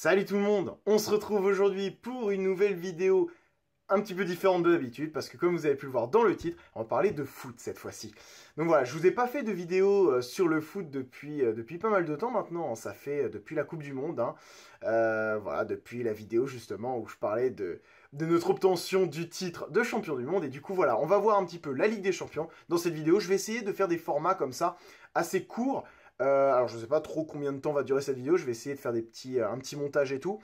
Salut tout le monde, on se retrouve aujourd'hui pour une nouvelle vidéo un petit peu différente de d'habitude parce que comme vous avez pu le voir dans le titre, on va parler de foot cette fois-ci. Donc voilà, je vous ai pas fait de vidéo sur le foot depuis pas mal de temps maintenant, ça fait depuis la Coupe du Monde, hein. Voilà, depuis la vidéo justement où je parlais de notre obtention du titre de champion du monde et du coup voilà, on va voir un petit peu la Ligue des Champions dans cette vidéo. Je vais essayer de faire des formats comme ça, assez courts. Alors je sais pas trop combien de temps va durer cette vidéo, je vais essayer de faire un petit montage et tout,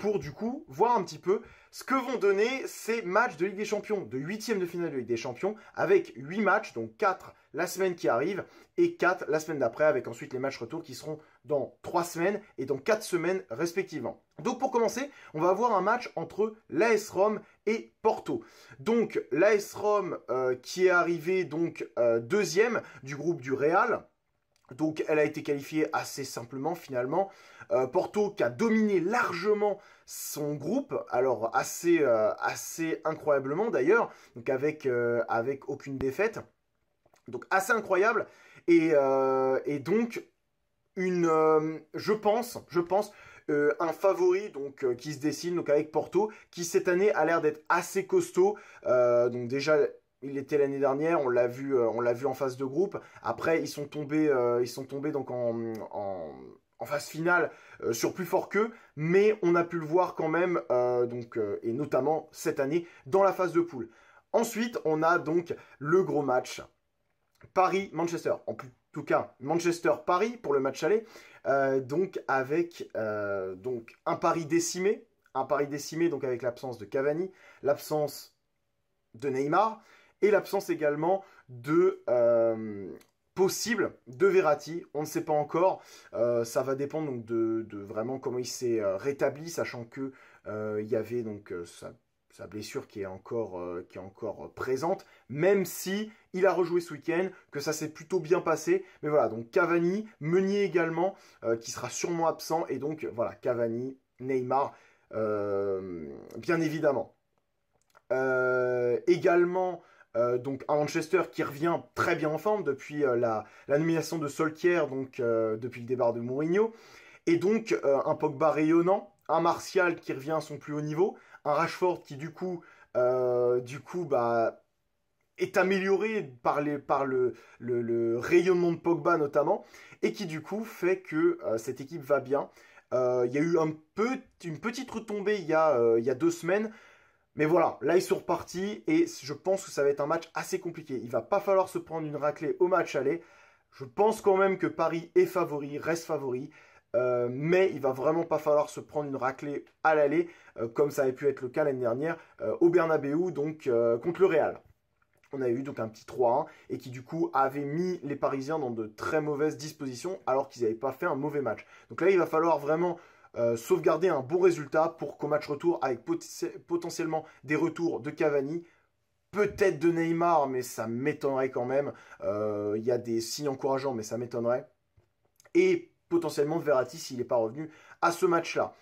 pour du coup voir un petit peu ce que vont donner ces matchs de Ligue des Champions, de huitième de finale de Ligue des Champions, avec 8 matchs, donc 4 la semaine qui arrive, et 4 la semaine d'après, avec ensuite les matchs retour qui seront dans 3 semaines et dans 4 semaines respectivement. Donc pour commencer, on va avoir un match entre l'AS Rome et Porto. Donc l'AS Rome qui est arrivé donc deuxième du groupe du Real. Donc elle a été qualifiée assez simplement finalement. Porto qui a dominé largement son groupe, alors assez incroyablement d'ailleurs, donc avec aucune défaite, donc assez incroyable et donc je pense un favori donc qui se dessine donc avec Porto qui cette année a l'air d'être assez costaud. Donc déjà il était l'année dernière, on l'a vu en phase de groupe. Après, ils sont tombés donc en phase finale sur plus fort qu'eux, mais on a pu le voir quand même, et notamment cette année dans la phase de poule. Ensuite, on a donc le gros match Paris-Manchester. En tout cas, Manchester-Paris pour le match aller. Donc avec donc un Paris décimé donc avec l'absence de Cavani, l'absence de Neymar et l'absence également de possible de Verratti. On ne sait pas encore. Ça va dépendre donc de vraiment comment il s'est rétabli, sachant que il y avait donc sa blessure qui est encore présente, même si il a rejoué ce week-end, que ça s'est plutôt bien passé. Mais voilà, donc Cavani, Meunier également, qui sera sûrement absent, et donc voilà, Cavani, Neymar, bien évidemment. Également donc à Manchester qui revient très bien en forme depuis la nomination de Solskjaer, donc depuis le départ de Mourinho, et donc un Pogba rayonnant, un Martial qui revient à son plus haut niveau, un Rashford qui du coup bah est amélioré par le rayonnement de Pogba notamment, et qui du coup fait que cette équipe va bien. Il y a eu une petite retombée il y a 2 semaines. Mais voilà, là ils sont repartis et je pense que ça va être un match assez compliqué. Il va pas falloir se prendre une raclée au match aller. Je pense quand même que Paris est favori, reste favori. Mais il va vraiment pas falloir se prendre une raclée à l'aller, comme ça avait pu être le cas l'année dernière au Bernabeu, donc contre le Real. On a eu donc un petit 3-1 et qui du coup avait mis les Parisiens dans de très mauvaises dispositions alors qu'ils n'avaient pas fait un mauvais match. Donc là il va falloir vraiment sauvegarder un bon résultat pour qu'au match retour, avec potentiellement des retours de Cavani, peut-être de Neymar, mais ça m'étonnerait quand même. Il y a des signes encourageants, mais ça m'étonnerait. Et potentiellement de Verratti s'il n'est pas revenu à ce match-là.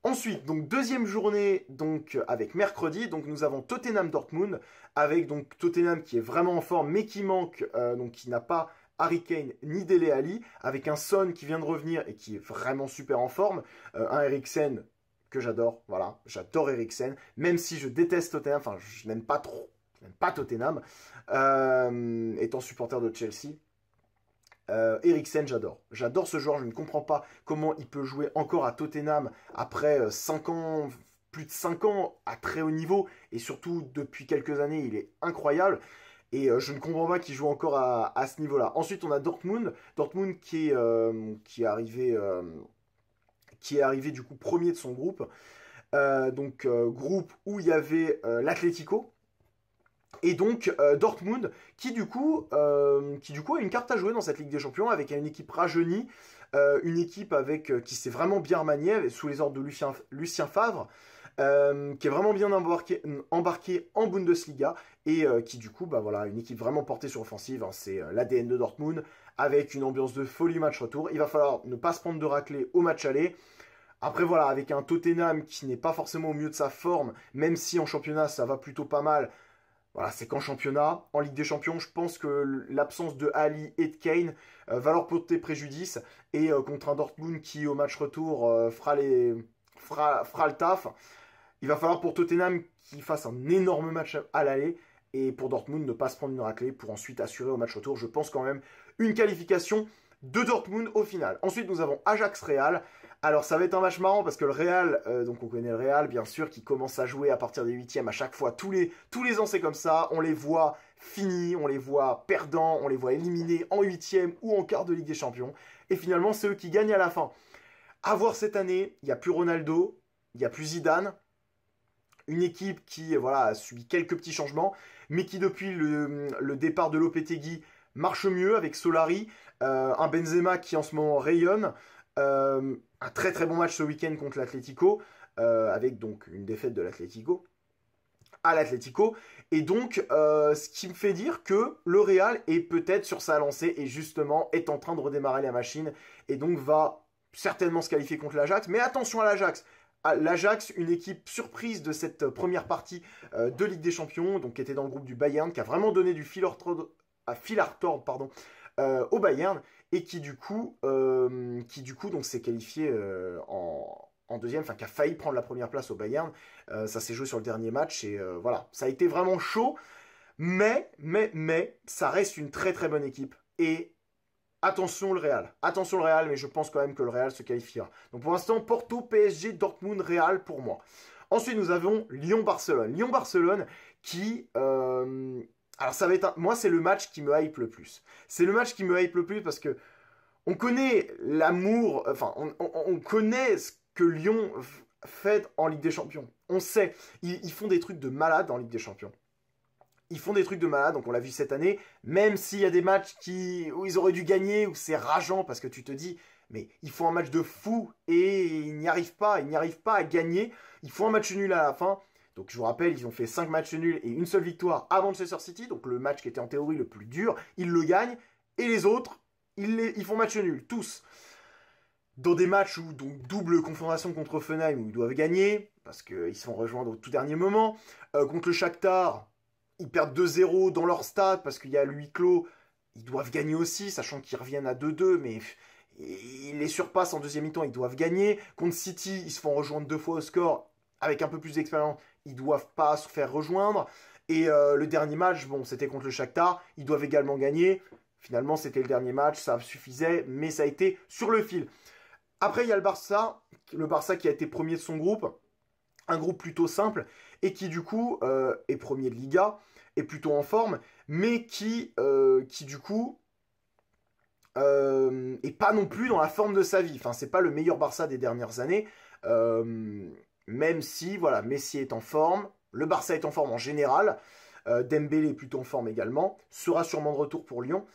Ensuite, donc deuxième journée donc avec mercredi, donc nous avons Tottenham-Dortmund avec donc Tottenham qui est vraiment en forme mais qui manque donc qui n'a pas Harry Kane ni Dele Alli, avec un Son qui vient de revenir et qui est vraiment super en forme, un Eriksen que j'adore, voilà, j'adore Eriksen, même si je déteste Tottenham, enfin je n'aime pas trop, je n'aime pas Tottenham, étant supporter de Chelsea. Eriksen, j'adore ce joueur, je ne comprends pas comment il peut jouer encore à Tottenham après 5 ans, plus de 5 ans à très haut niveau, et surtout depuis quelques années il est incroyable, et je ne comprends pas qu'il joue encore à ce niveau-là. Ensuite on a Dortmund qui est arrivé du coup premier de son groupe, groupe où il y avait l'Atlético. Et donc Dortmund qui du coup a une carte à jouer dans cette Ligue des Champions avec une équipe rajeunie, une équipe qui s'est vraiment bien remaniée sous les ordres de Lucien Favre, qui est vraiment bien embarqué en Bundesliga et qui du coup bah voilà, une équipe vraiment portée sur offensive, hein, c'est l'ADN de Dortmund avec une ambiance de folie match retour. Il va falloir ne pas se prendre de raclée au match aller. Après voilà, avec un Tottenham qui n'est pas forcément au mieux de sa forme, même si en championnat ça va plutôt pas mal. Voilà, c'est qu'en championnat, en Ligue des Champions, je pense que l'absence de Ali et de Kane va leur porter préjudice. Et contre un Dortmund qui, au match retour, fera le taf, il va falloir pour Tottenham qu'il fasse un énorme match à l'aller. Et pour Dortmund, ne pas se prendre une raclée pour ensuite assurer au match retour, je pense quand même, une qualification de Dortmund au final. Ensuite, nous avons Ajax-Real. Alors, ça va être un match marrant parce que le Real, donc on connaît le Real, bien sûr, qui commence à jouer à partir des huitièmes à chaque fois. Tous les ans, c'est comme ça. On les voit finis, on les voit perdants, on les voit éliminés en huitième ou en quart de Ligue des Champions. Et finalement, c'est eux qui gagnent à la fin. À voir cette année, il n'y a plus Ronaldo, il n'y a plus Zidane. Une équipe qui voilà, a subi quelques petits changements, mais qui depuis le départ de Lopetegui marche mieux avec Solari, un Benzema qui en ce moment rayonne, un très très bon match ce week-end contre l'Atlético, avec donc une défaite de l'Atlético à l'Atlético, et donc ce qui me fait dire que le Real est peut-être sur sa lancée et justement est en train de redémarrer la machine, et donc va certainement se qualifier contre l'Ajax, mais attention à l'Ajax. L'Ajax, une équipe surprise de cette première partie de Ligue des Champions, donc qui était dans le groupe du Bayern, qui a vraiment donné du fil à retordre, pardon, au Bayern, et qui du coup donc s'est qualifié en deuxième, enfin qui a failli prendre la première place au Bayern. Ça s'est joué sur le dernier match et voilà, ça a été vraiment chaud, mais ça reste une très très bonne équipe et attention le Real, mais je pense quand même que le Real se qualifiera. Donc pour l'instant, Porto, PSG, Dortmund, Real pour moi. Ensuite, nous avons Lyon-Barcelone. Lyon-Barcelone qui... alors ça va être... Moi, c'est le match qui me hype le plus. C'est le match qui me hype le plus parce que on connaît l'amour... Enfin, on connaît ce que Lyon fait en Ligue des Champions. On sait. Ils font des trucs de malade en Ligue des Champions. Ils font des trucs de malade, donc on l'a vu cette année, même s'il y a des matchs où ils auraient dû gagner, où c'est rageant, parce que tu te dis, mais ils font un match de fou, et ils n'y arrivent pas à gagner, ils font un match nul à la fin, donc je vous rappelle, ils ont fait 5 matchs nuls et une seule victoire à Manchester City, donc le match qui était en théorie le plus dur, ils le gagnent, et les autres, ils font match nul, tous. Dans des matchs où, donc double confrontation contre Hoffenheim, où ils doivent gagner, parce qu'ils se font rejoindre au tout dernier moment, contre le Shakhtar, ils perdent 2-0 dans leur stade parce qu'il y a le huis clos. Ils doivent gagner aussi, sachant qu'ils reviennent à 2-2, mais ils les surpassent en deuxième mi-temps, ils doivent gagner. Contre City, ils se font rejoindre 2 fois au score. Avec un peu plus d'expérience, ils doivent pas se faire rejoindre. Et le dernier match, bon, c'était contre le Shakhtar, ils doivent également gagner. Finalement, c'était le dernier match, ça suffisait, mais ça a été sur le fil. Après, il y a le Barça qui a été premier de son groupe. Un groupe plutôt simple et qui du coup est premier de Liga, est plutôt en forme, mais qui du coup est pas non plus dans la forme de sa vie. Enfin, c'est pas le meilleur Barça des dernières années, même si voilà, Messi est en forme, le Barça est en forme en général, Dembélé est plutôt en forme également, sera sûrement de retour pour Lyon.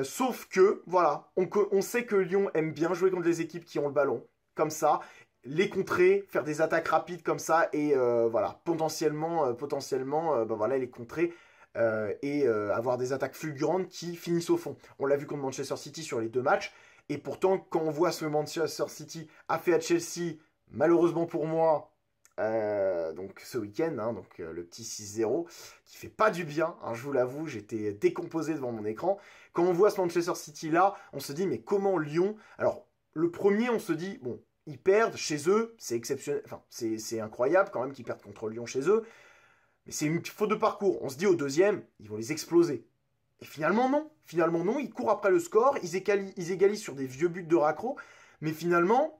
Sauf que voilà, on sait que Lyon aime bien jouer contre des équipes qui ont le ballon, comme ça. Les contrer, faire des attaques rapides comme ça et voilà, potentiellement ben voilà, les contrer et avoir des attaques fulgurantes qui finissent au fond. On l'a vu contre Manchester City sur les 2 matchs et pourtant quand on voit ce que Manchester City a fait à Chelsea, malheureusement pour moi, donc ce week-end, hein, donc le petit 6-0 qui fait pas du bien, hein, je vous l'avoue, j'étais décomposé devant mon écran. Quand on voit ce Manchester City là, on se dit mais comment Lyon... Alors le premier, on se dit bon, ils perdent chez eux, c'est exceptionnel, enfin c'est incroyable quand même qu'ils perdent contre Lyon chez eux, mais c'est une faute de parcours. On se dit au deuxième, ils vont les exploser. Et finalement non, ils courent après le score, ils égalisent sur des vieux buts de raccro, mais finalement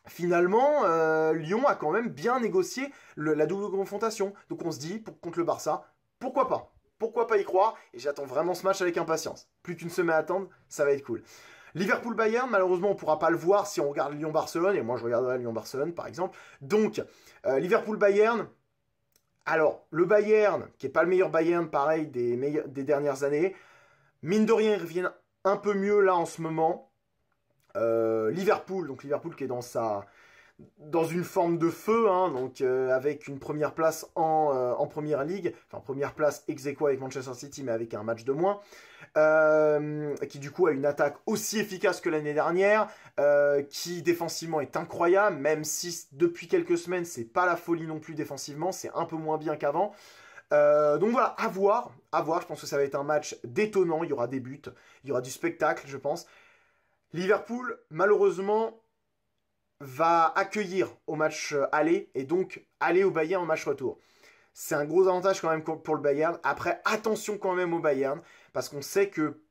Lyon a quand même bien négocié la double confrontation. Donc on se dit, contre le Barça, pourquoi pas? Pourquoi pas y croire? Et j'attends vraiment ce match avec impatience. Plus qu'une semaine à attendre, ça va être cool. Liverpool-Bayern, malheureusement, on ne pourra pas le voir si on regarde Lyon-Barcelone, et moi je regarderai Lyon-Barcelone par exemple. Donc, Liverpool-Bayern, alors, le Bayern, qui n'est pas le meilleur Bayern, pareil, des dernières années, mine de rien, ils reviennent un peu mieux là en ce moment. Liverpool qui est dans une forme de feu, hein, donc avec une première place en Première Ligue, enfin première place ex aequo avec Manchester City, mais avec un match de moins, qui du coup a une attaque aussi efficace que l'année dernière, qui défensivement est incroyable, même si depuis quelques semaines c'est pas la folie non plus défensivement, c'est un peu moins bien qu'avant. Donc voilà, à voir, je pense que ça va être un match détonnant, il y aura des buts, il y aura du spectacle, je pense. Liverpool, malheureusement, va accueillir au match aller, et donc aller au Bayern au match retour. C'est un gros avantage quand même pour le Bayern. Après, attention quand même au Bayern, parce qu'on sait que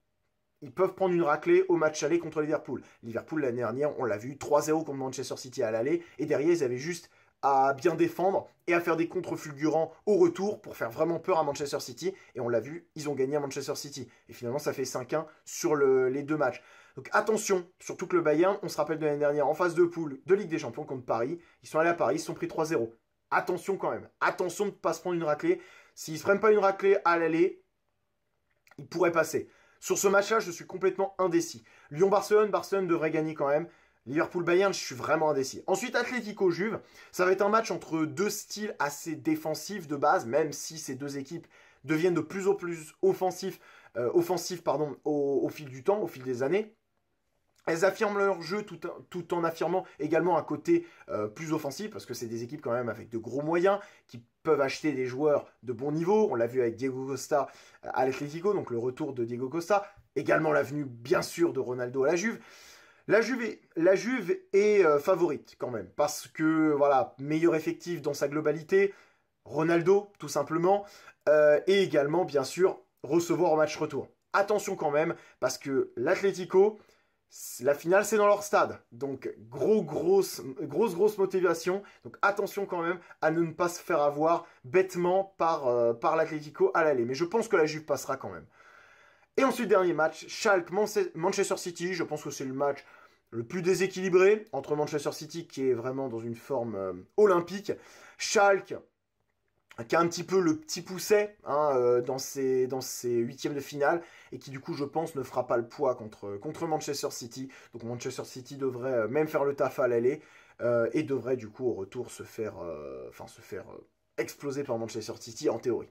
ils peuvent prendre une raclée au match aller contre Liverpool. Liverpool, l'année dernière, on l'a vu, 3-0 contre Manchester City à l'aller, et derrière, ils avaient juste à bien défendre et à faire des contres fulgurants au retour pour faire vraiment peur à Manchester City. Et on l'a vu, ils ont gagné à Manchester City. Et finalement, ça fait 5-1 sur les deux matchs. Donc attention, surtout que le Bayern, on se rappelle de l'année dernière, en phase de poule de Ligue des Champions contre Paris, ils sont allés à Paris, ils se sont pris 3-0. Attention quand même, attention de ne pas se prendre une raclée. S'ils ne se prennent pas une raclée à l'aller, ils pourraient passer. Sur ce match-là, je suis complètement indécis. Lyon-Barcelone, Barcelone devrait gagner quand même. Liverpool-Bayern, je suis vraiment indécis. Ensuite, Atlético-Juve, ça va être un match entre deux styles assez défensifs de base, même si ces deux équipes deviennent de plus en plus offensives au fil du temps, au fil des années. Elles affirment leur jeu tout en affirmant également un côté plus offensif, parce que c'est des équipes quand même avec de gros moyens, qui peuvent acheter des joueurs de bon niveau. On l'a vu avec Diego Costa à l'Atlético, donc le retour de Diego Costa. Également l'avenue, bien sûr, de Ronaldo à la Juve. La Juve est favorite quand même, parce que, voilà, meilleur effectif dans sa globalité, Ronaldo, tout simplement, et également, bien sûr, recevoir au match retour. Attention quand même, parce que l'Atlético, la finale, c'est dans leur stade. Donc, grosse motivation. Donc, attention quand même à ne pas se faire avoir bêtement par l'Atlético à l'aller. Mais je pense que la Juve passera quand même. Et ensuite, dernier match, Schalke, Manchester City. Je pense que c'est le match le plus déséquilibré entre Manchester City, qui est vraiment dans une forme olympique. Schalke, qui a un petit peu le petit pousset dans ses huitièmes de finale, et qui du coup je pense ne fera pas le poids contre Manchester City. Donc Manchester City devrait même faire le taf à l'aller, et devrait du coup au retour se faire exploser par Manchester City en théorie.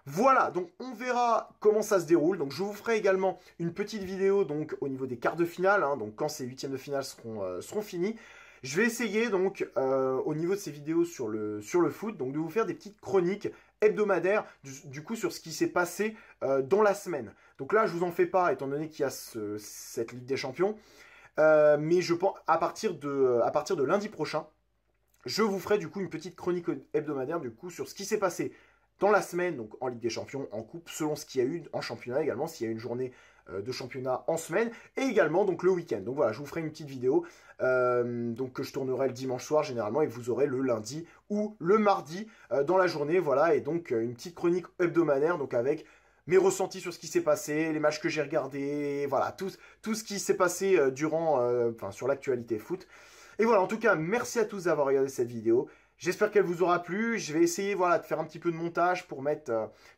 Voilà, donc on verra comment ça se déroule. Donc je vous ferai également une petite vidéo donc au niveau des quarts de finale, donc quand ces huitièmes de finale seront finis. Je vais essayer donc au niveau de ces vidéos sur le foot, donc de vous faire des petites chroniques hebdomadaires du coup sur ce qui s'est passé dans la semaine. Donc là je vous en fais pas étant donné qu'il y a cette Ligue des Champions, mais je pense à partir de lundi prochain, je vous ferai du coup une petite chronique hebdomadaire du coup sur ce qui s'est passé dans la semaine, donc en Ligue des Champions, en coupe, selon ce qu'il y a eu en championnat également, s'il y a une journée de championnat en semaine, et également donc le week-end. Donc voilà, je vous ferai une petite vidéo donc que je tournerai le dimanche soir généralement, et vous aurez le lundi ou le mardi dans la journée, voilà, et donc une petite chronique hebdomadaire, donc avec mes ressentis sur ce qui s'est passé, les matchs que j'ai regardés, voilà, tout ce qui s'est passé sur l'actualité foot. Et voilà, en tout cas, merci à tous d'avoir regardé cette vidéo. J'espère qu'elle vous aura plu. Je vais essayer de faire un petit peu de montage pour mettre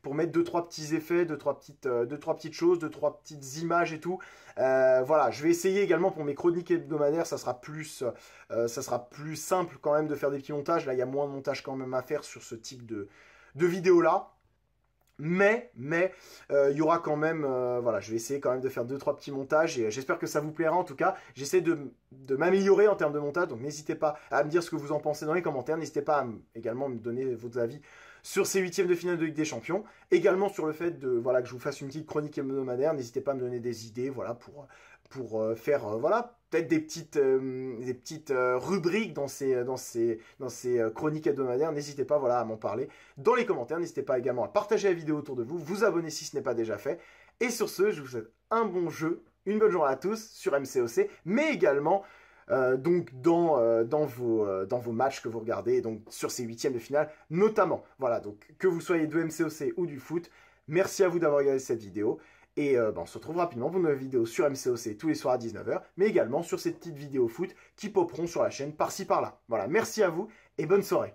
2-3 petits effets, 2-3 petites choses, 2-3 petites images et tout. Voilà, je vais essayer également pour mes chroniques hebdomadaires, ça sera plus simple quand même de faire des petits montages. Là, il y a moins de montage quand même à faire sur ce type de vidéo-là. Mais il y aura quand même, voilà, je vais essayer quand même de faire 2-3 petits montages, et j'espère que ça vous plaira. En tout cas, j'essaie de m'améliorer en termes de montage, donc n'hésitez pas à me dire ce que vous en pensez dans les commentaires, n'hésitez pas à également me donner vos avis sur ces huitièmes de finale de Ligue des Champions, également sur le fait que je vous fasse une petite chronique hebdomadaire. N'hésitez pas à me donner des idées, voilà, pour faire, peut-être des petites rubriques dans ces chroniques hebdomadaires. N'hésitez pas, à m'en parler dans les commentaires. N'hésitez pas également à partager la vidéo autour de vous, vous abonner si ce n'est pas déjà fait. Et sur ce, je vous souhaite un bon jeu, une bonne journée à tous sur MCOC, mais également donc dans vos matchs que vous regardez, donc sur ces huitièmes de finale notamment. Voilà, donc que vous soyez de MCOC ou du foot, merci à vous d'avoir regardé cette vidéo. Et on se retrouve rapidement pour une nouvelle vidéo sur MCOC tous les soirs à 19 h, mais également sur ces petites vidéos foot qui poperont sur la chaîne par-ci par-là. Voilà, merci à vous et bonne soirée.